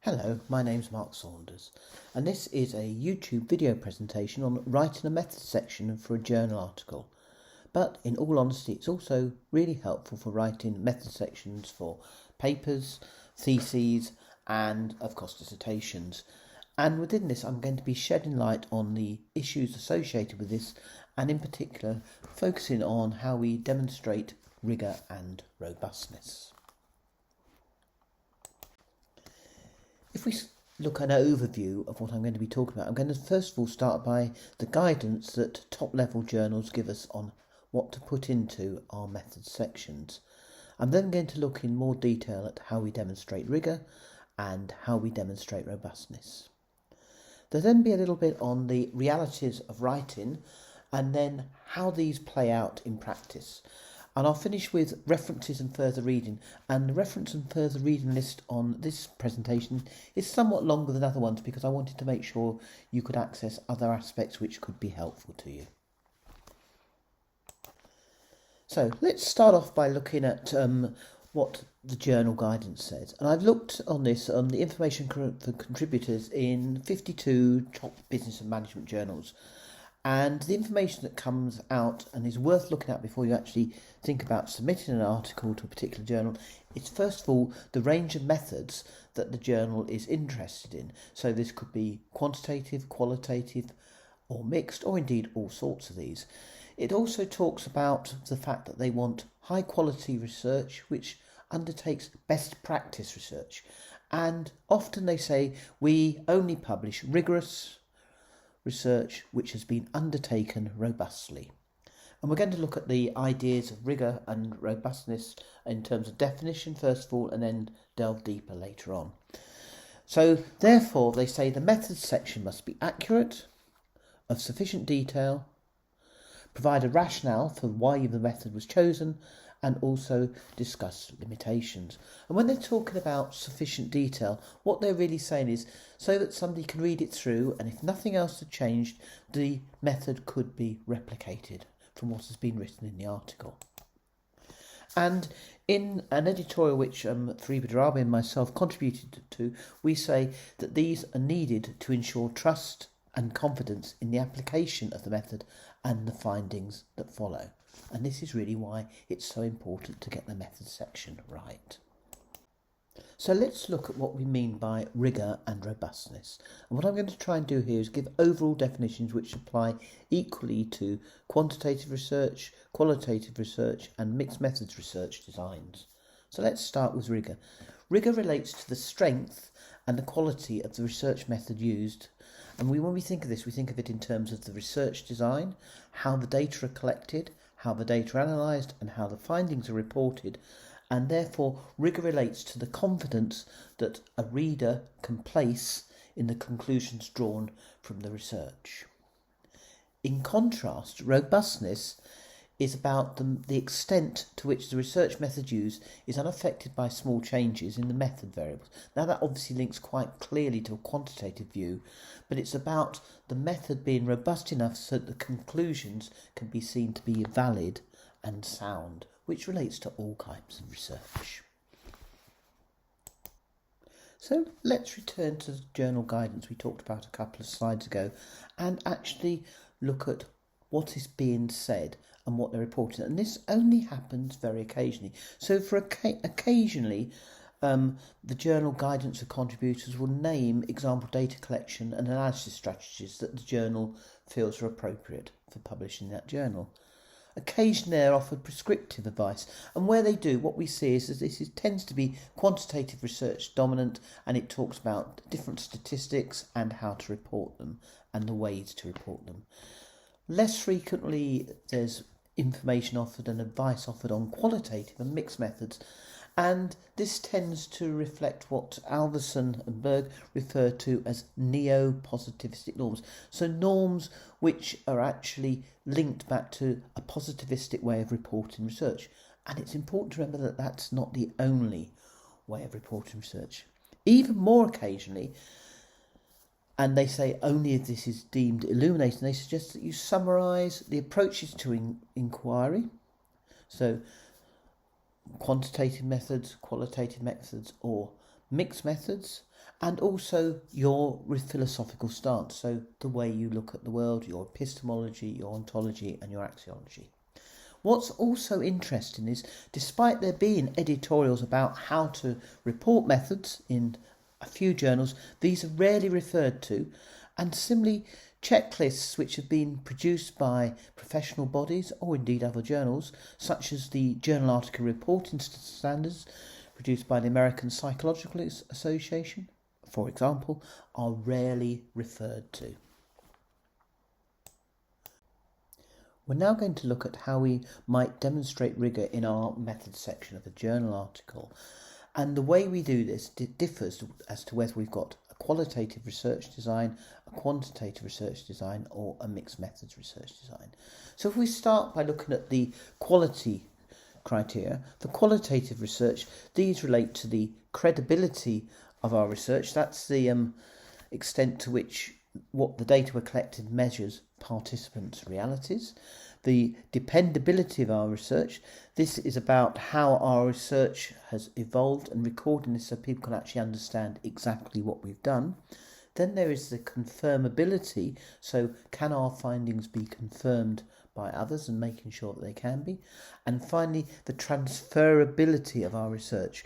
Hello, my name's Mark Saunders, and this is a YouTube video presentation on writing a methods section for a journal article. But in all honesty, it's also really helpful for writing method sections for papers, theses, and of course dissertations. And within this, I'm going to be shedding light on the issues associated with this, and in particular, focusing on how we demonstrate rigour and robustness. If we look at an overview of what I'm going to be talking about, I'm going to first of all start by the guidance that top-level journals give us on what to put into our methods sections. I'm then going to look in more detail at how we demonstrate rigour and how we demonstrate robustness. There'll then be a little bit on the realities of writing and then how these play out in practice. And I'll finish with references and further reading. And the reference and further reading list on this presentation is somewhat longer than other ones because I wanted to make sure you could access other aspects which could be helpful to you. So let's start off by looking at what the journal guidance says. And I've looked on this on the information for contributors in 52 top business and management journals. And the information that comes out and is worth looking at before you actually think about submitting an article to a particular journal is first of all the range of methods that the journal is interested in. So this could be quantitative, qualitative or mixed, or indeed all sorts of these. It also talks about the fact that they want high quality research which undertakes best practice research. And often they say we only publish rigorous research which has been undertaken robustly. And we're going to look at the ideas of rigour and robustness in terms of definition first of all and then delve deeper later on. So therefore they say the methods section must be accurate, of sufficient detail, provide a rationale for why the method was chosen, and also discuss limitations. And when they're talking about sufficient detail, what they're really saying is so that somebody can read it through, and if nothing else had changed, the method could be replicated from what has been written in the article. And in an editorial which Rigour Darabi and myself contributed to, we say that these are needed to ensure trust and confidence in the application of the method and the findings that follow. And this is really why it's so important to get the methods section right. So let's look at what we mean by rigour and robustness. And what I'm going to try and do here is give overall definitions which apply equally to quantitative research, qualitative research and mixed methods research designs. So let's start with rigour. Rigour relates to the strength and the quality of the research method used. And when we think of this, we think of it in terms of the research design, how the data are collected, how the data are analysed and how the findings are reported, and therefore rigour relates to the confidence that a reader can place in the conclusions drawn from the research. In contrast, robustness is about the extent to which the research method used is unaffected by small changes in the method variables. Now that obviously links quite clearly to a quantitative view, but it's about the method being robust enough so that the conclusions can be seen to be valid and sound, which relates to all types of research. So let's return to the journal guidance we talked about a couple of slides ago and actually look at what is being said and what they're reporting. And this only happens very occasionally. So for occasionally, the journal guidance of contributors will name example data collection and analysis strategies that the journal feels are appropriate for publishing that journal. Occasionally they're offered prescriptive advice, and where they do, what we see is that this tends to be quantitative research dominant, and it talks about different statistics and how to report them and the ways to report them. Less frequently there's information offered and advice offered on qualitative and mixed methods, and this tends to reflect what Alverson and Berg refer to as neo-positivistic norms. So norms which are actually linked back to a positivistic way of reporting research. And it's important to remember that that's not the only way of reporting research. Even more occasionally, and they say only if this is deemed illuminating, they suggest that you summarise the approaches to inquiry. So quantitative methods, qualitative methods or mixed methods, and also your philosophical stance, so the way you look at the world, your epistemology, your ontology and your axiology. What's also interesting is, despite there being editorials about how to report methods in a few journals, these are rarely referred to, and similarly checklists which have been produced by professional bodies or indeed other journals, such as the Journal Article Reporting Standards produced by the American Psychological Association, for example, are rarely referred to. We're now going to look at how we might demonstrate rigour in our methods section of a journal article. And the way we do this differs as to whether we've got a qualitative research design, a quantitative research design, or a mixed methods research design. So if we start by looking at the quality criteria, for qualitative research, these relate to the credibility of our research. That's the extent to which what the data we're collecting measures participants' realities. The dependability of our research. This is about how our research has evolved and recording this so people can actually understand exactly what we've done. Then there is the confirmability, so can our findings be confirmed by others and making sure that they can be. And finally, the transferability of our research.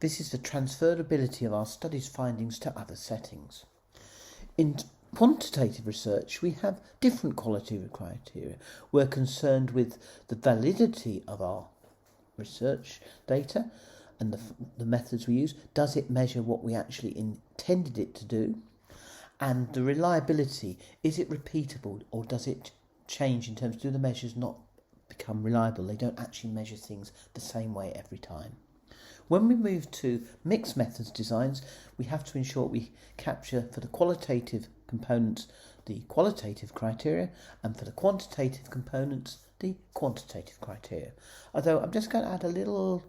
This is the transferability of our studies findings to other settings. In quantitative research, we have different qualitative criteria. We're concerned with the validity of our research data and the methods we use. Does it measure what we actually intended it to do? And the reliability, is it repeatable or does it change in terms of do the measures not become reliable? They don't actually measure things the same way every time. When we move to mixed methods designs, we have to ensure we capture for the qualitative components the qualitative criteria and for the quantitative components the quantitative criteria. Although I'm just going to add a little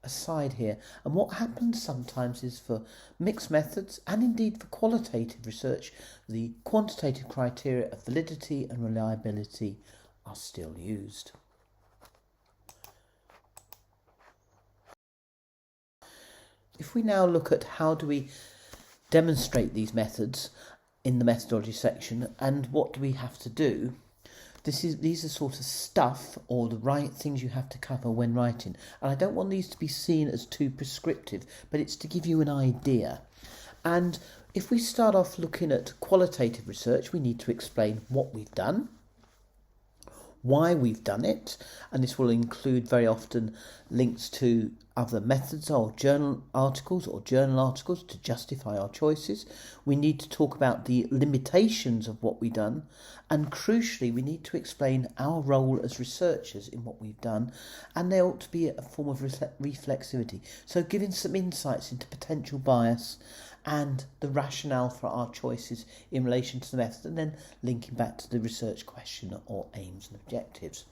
aside here, and what happens sometimes is for mixed methods and indeed for qualitative research, the quantitative criteria of validity and reliability are still used. If we now look at how do we demonstrate these methods in the methodology section and what do we have to do, these are sort of stuff or the right things you have to cover when writing. And I don't want these to be seen as too prescriptive, but it's to give you an idea. And if we start off looking at qualitative research, we need to explain what we've done, why we've done it, and this will include very often links to other methods or journal articles to justify our choices. We need to talk about the limitations of what we've done, and crucially we need to explain our role as researchers in what we've done, and there ought to be a form of reflexivity, so giving some insights into potential bias and the rationale for our choices in relation to the method, and then linking back to the research question or aims and objectives.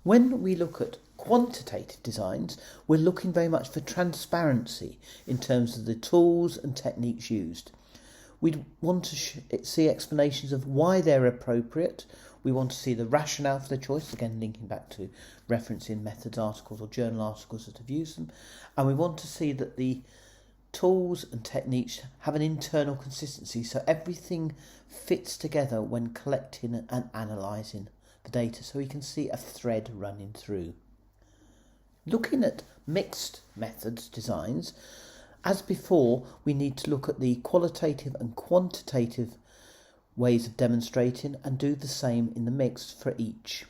When we look at quantitative designs, we're looking very much for transparency in terms of the tools and techniques used. We want to see explanations of why they're appropriate. We want to see the rationale for the choice, again linking back to referencing methods articles or journal articles that have used them. And we want to see that the tools and techniques have an internal consistency, so everything fits together when collecting and analysing the data, so we can see a thread running through. Looking at mixed methods designs, as before, we need to look at the qualitative and quantitative ways of demonstrating and do the same in the mixed for each.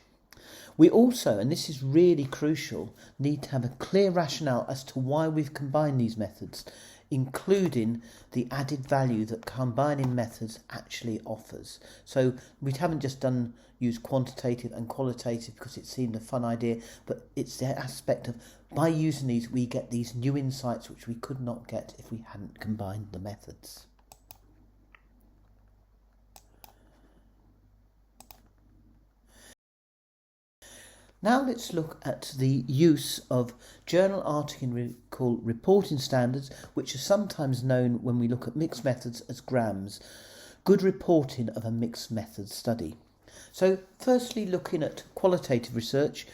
We also, and this is really crucial, need to have a clear rationale as to why we've combined these methods, including the added value that combining methods actually offers. So we haven't just used quantitative and qualitative because it seemed a fun idea, but it's the aspect of by using these we get these new insights which we could not get if we hadn't combined the methods. Now let's look at the use of journal article reporting standards, which are sometimes known when we look at mixed methods as GRAMS, good reporting of a mixed method study. So firstly, looking at qualitative research,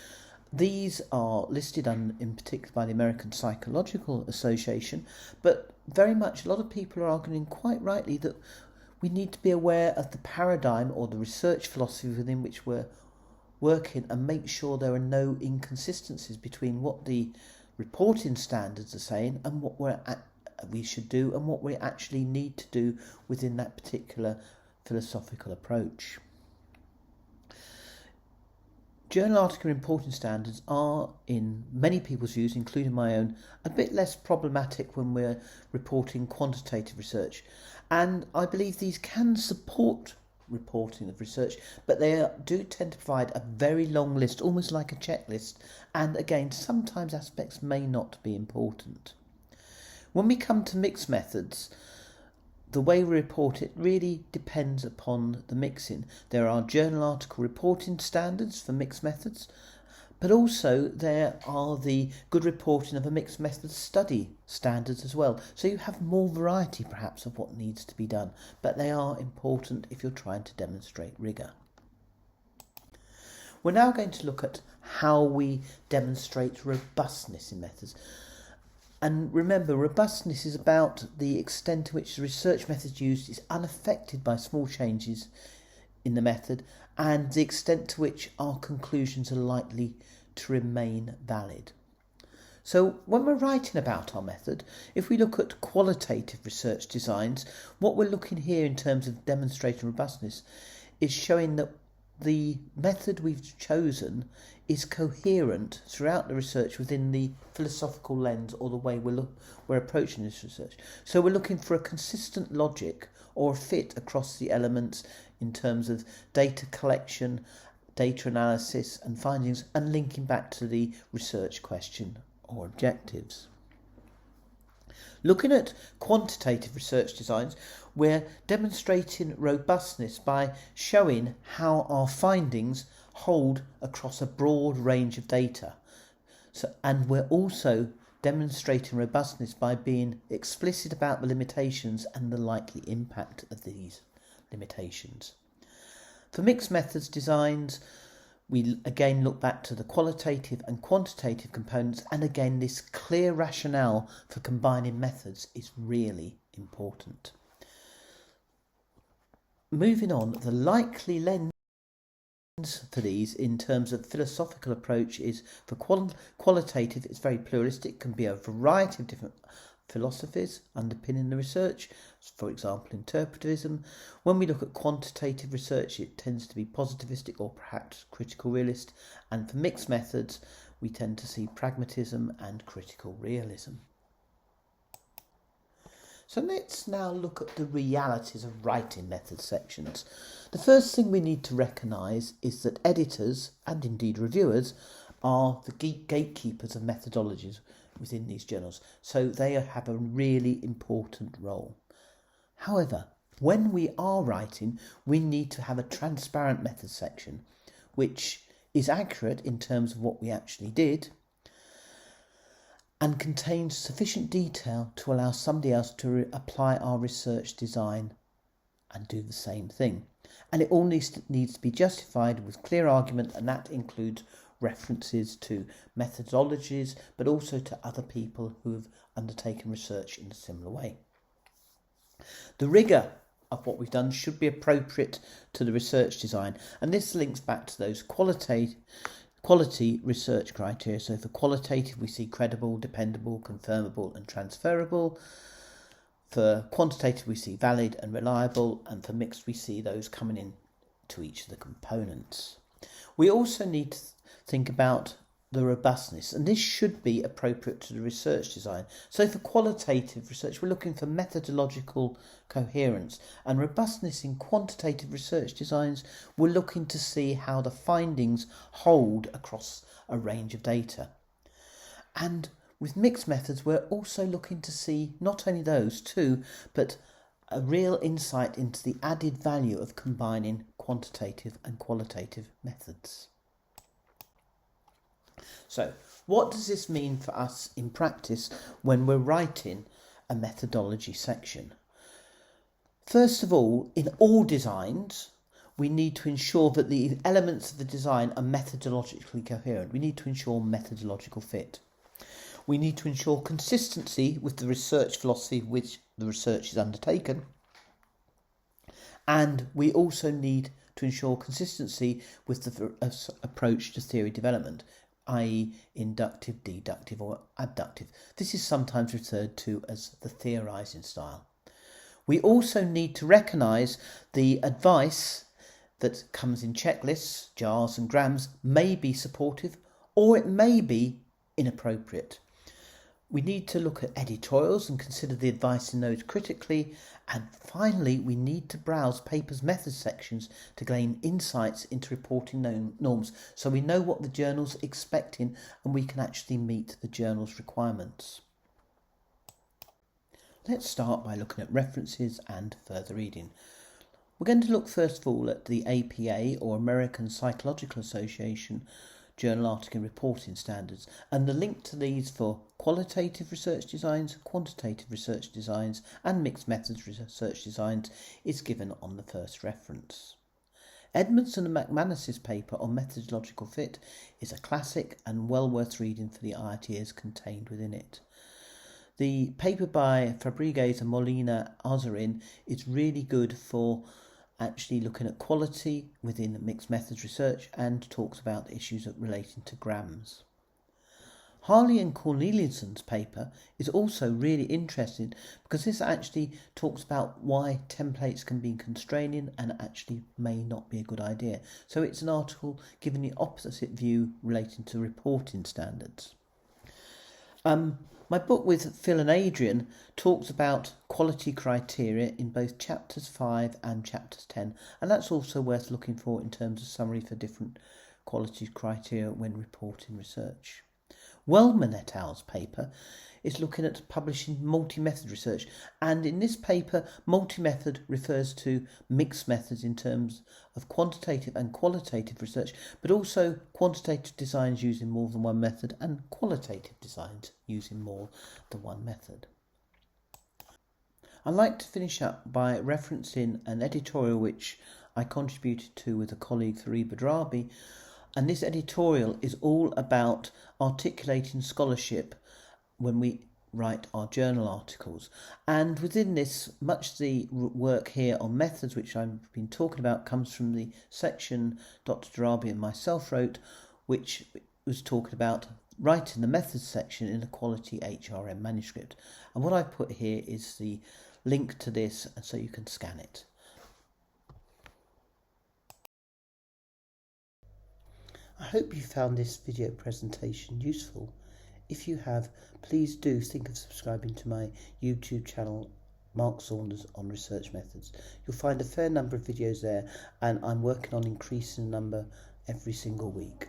These are listed in particular by the American Psychological Association, but very much a lot of people are arguing quite rightly that we need to be aware of the paradigm or the research philosophy within which we're working and make sure there are no inconsistencies between what the reporting standards are saying and what we should do and what we actually need to do within that particular philosophical approach. Journal article reporting standards are, in many people's views, including my own, a bit less problematic when we're reporting quantitative research. And I believe these can support reporting of research, but they do tend to provide a very long list, almost like a checklist, and again, sometimes aspects may not be important. When we come to mixed methods, the way we report it really depends upon the mixing. There are journal article reporting standards for mixed methods, but also there are the good reporting of a mixed method study standards as well. So you have more variety perhaps of what needs to be done, but they are important if you're trying to demonstrate rigour. We're now going to look at how we demonstrate robustness in methods. And remember, robustness is about the extent to which the research method used is unaffected by small changes in the method and the extent to which our conclusions are likely to remain valid. So when we're writing about our method, if we look at qualitative research designs, what we're looking here in terms of demonstrating robustness is showing that the method we've chosen is coherent throughout the research within the philosophical lens or the way we're approaching this research. So we're looking for a consistent logic or a fit across the elements in terms of data collection, data analysis and findings, and linking back to the research question or objectives. Looking at quantitative research designs, we're demonstrating robustness by showing how our findings hold across a broad range of data. And we're also demonstrating robustness by being explicit about the limitations and the likely impact of these limitations. For mixed methods designs, we again look back to the qualitative and quantitative components, and again this clear rationale for combining methods is really important. Moving on, the likely lens for these in terms of philosophical approach is for qualitative, it's very pluralistic, can be a variety of different philosophies underpinning the research, for example interpretivism. When we look at quantitative research, it tends to be positivistic or perhaps critical realist, and for mixed methods we tend to see pragmatism and critical realism. So let's now look at the realities of writing method sections. The first thing we need to recognise is that editors, and indeed reviewers, are the gatekeepers of methodologies within these journals, so they have a really important role. However, when we are writing, we need to have a transparent method section, which is accurate in terms of what we actually did, and contains sufficient detail to allow somebody else to apply our research design and do the same thing. And it all needs to be justified with clear argument, and that includes references to methodologies, but also to other people who have undertaken research in a similar way. The rigour of what we've done should be appropriate to the research design, and this links back to those quality research criteria. So for qualitative we see credible, dependable, confirmable and transferable. For quantitative we see valid and reliable, and for mixed we see those coming in to each of the components. We also need to think about the robustness, and this should be appropriate to the research design. So for qualitative research we're looking for methodological coherence, and robustness in quantitative research designs we're looking to see how the findings hold across a range of data. And with mixed methods we're also looking to see not only those two, but a real insight into the added value of combining quantitative and qualitative methods. So, what does this mean for us in practice when we're writing a methodology section? First of all, in all designs, we need to ensure that the elements of the design are methodologically coherent. We need to ensure methodological fit. We need to ensure consistency with the research philosophy which the research is undertaken. And we also need to ensure consistency with the approach to theory development, i.e. inductive, deductive or abductive. This is sometimes referred to as the theorising style. We also need to recognise the advice that comes in checklists, jars and grams may be supportive or it may be inappropriate. We need to look at editorials and consider the advice in those critically. And finally, we need to browse papers' methods sections to gain insights into reporting norms so we know what the journal's expecting and we can actually meet the journal's requirements. Let's start by looking at references and further reading. We're going to look first of all at the APA or American Psychological Association Journal Article Reporting Standards and the link to these for qualitative research designs, quantitative research designs and mixed methods research designs is given on the first reference. Edmondson and McManus's paper on methodological fit is a classic and well worth reading for the ideas contained within it. The paper by Fabregas and Molina Azarin is really good for actually looking at quality within mixed methods research and talks about issues relating to grams. Harley and Corneliussen's paper is also really interesting because this actually talks about why templates can be constraining and actually may not be a good idea. So it's an article giving the opposite view relating to reporting standards. My book with Phil and Adrian talks about quality criteria in both chapters 5 and chapters 10, and that's also worth looking for in terms of summary for different quality criteria when reporting research. Wellman et al.'s paper is looking at publishing multi-method research, and in this paper multi-method refers to mixed methods in terms of quantitative and qualitative research, but also quantitative designs using more than one method and qualitative designs using more than one method. I'd like to finish up by referencing an editorial which I contributed to with a colleague, Rigour Drabi, and this editorial is all about articulating scholarship when we write our journal articles. And within this, much of the work here on methods, which I've been talking about, comes from the section Dr. Drabi and myself wrote, which was talking about writing the methods section in a quality HRM manuscript. And what I've put here is the link to this so you can scan it. I hope you found this video presentation useful. If you have, please do think of subscribing to my YouTube channel, Mark Saunders on Research Methods. You'll find a fair number of videos there, and I'm working on increasing the number every single week.